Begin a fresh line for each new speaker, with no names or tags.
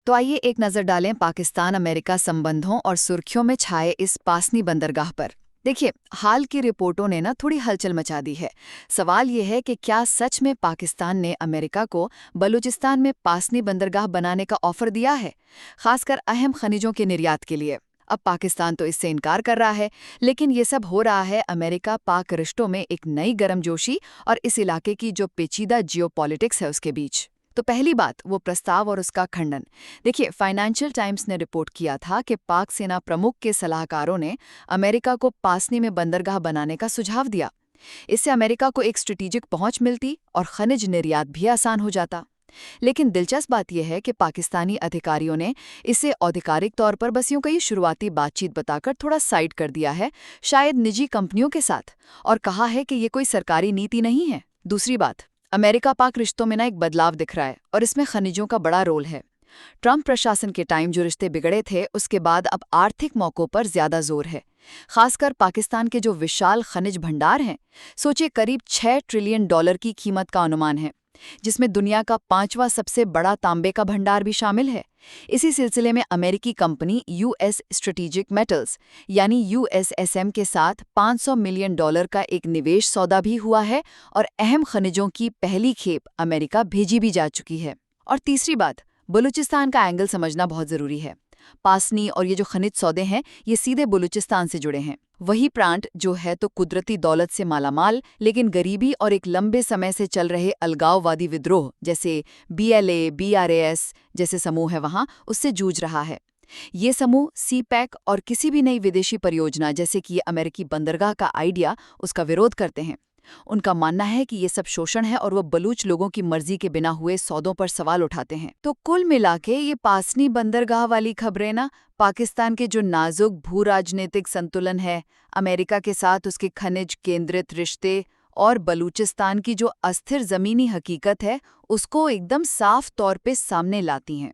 तो आइए एक नज़र डालें पाकिस्तान अमेरिका संबंधों और सुर्खियों में छाए इस पासनी बंदरगाह पर। देखिए, हाल की रिपोर्टों ने ना थोड़ी हलचल मचा दी है। सवाल ये है कि क्या सच में पाकिस्तान ने अमेरिका को बलूचिस्तान में पासनी बंदरगाह बनाने का ऑफर दिया है, खासकर अहम खनिजों के निर्यात के लिए। अब पाकिस्तान तो इससे इनकार कर रहा है, लेकिन ये सब हो रहा है अमेरिका पाक रिश्तों में एक नई गर्मजोशी और इस इलाके की जो पेचीदा जियोपॉलिटिक्स है उसके बीच। तो पहली बात, वो प्रस्ताव और उसका खंडन। देखिए, फाइनेंशियल टाइम्स ने रिपोर्ट किया था कि पाक सेना प्रमुख के सलाहकारों ने अमेरिका को पासनी में बंदरगाह बनाने का सुझाव दिया। इससे अमेरिका को एक स्ट्रेटेजिक पहुंच मिलती और खनिज निर्यात भी आसान हो जाता। लेकिन दिलचस्प बात यह है कि पाकिस्तानी अधिकारियों ने इसे औपचारिक तौर पर बस यूं कई शुरुआती बातचीत बताकर थोड़ा साइड कर दिया है, शायद निजी कंपनियों के साथ, और कहा है कि ये कोई सरकारी नीति नहीं है। दूसरी बात, अमेरिका पाक रिश्तों में ना एक बदलाव दिख रहा है और इसमें खनिजों का बड़ा रोल है। ट्रंप प्रशासन के टाइम जो रिश्ते बिगड़े थे, उसके बाद अब आर्थिक मौकों पर ज्यादा जोर है, खासकर पाकिस्तान के जो विशाल खनिज भंडार हैं। सोचिए, करीब $6 ट्रिलियन की कीमत का अनुमान है, जिसमें दुनिया का 5वां सबसे बड़ा तांबे का भंडार भी शामिल है। इसी सिलसिले में अमेरिकी कंपनी यूएस स्ट्रेटेजिक मेटल्स यानी यूएसएसएम के साथ $500 मिलियन का एक निवेश सौदा भी हुआ है और अहम खनिजों की पहली खेप अमेरिका भेजी भी जा चुकी है। और तीसरी बात, बलूचिस्तान का एंगल समझना बहुत जरूरी है। पासनी और ये जो खनिज सौदे हैं, ये सीधे बलूचिस्तान से जुड़े हैं। वही प्रांत जो है तो कुदरती दौलत से मालामाल, लेकिन गरीबी और एक लंबे समय से चल रहे अलगाववादी विद्रोह जैसे बीएलए, बीआरएस जैसे समूह है वहां, उससे जूझ रहा है। ये समूह सीपैक और किसी भी नई विदेशी परियोजना जैसे कि ये अमेरिकी बंदरगाह का आइडिया, उसका विरोध करते हैं। उनका मानना है कि ये सब शोषण है और वो बलूच लोगों की मर्जी के बिना हुए सौदों पर सवाल उठाते हैं। तो कुल मिलाके ये पासनी बंदरगाह वाली खबरें ना पाकिस्तान के जो नाजुक भू राजनीतिक संतुलन है, अमेरिका के साथ उसके खनिज केंद्रित रिश्ते और बलूचिस्तान की जो अस्थिर जमीनी हकीकत है, उसको एकदम साफ तौर पे सामने लाती हैं।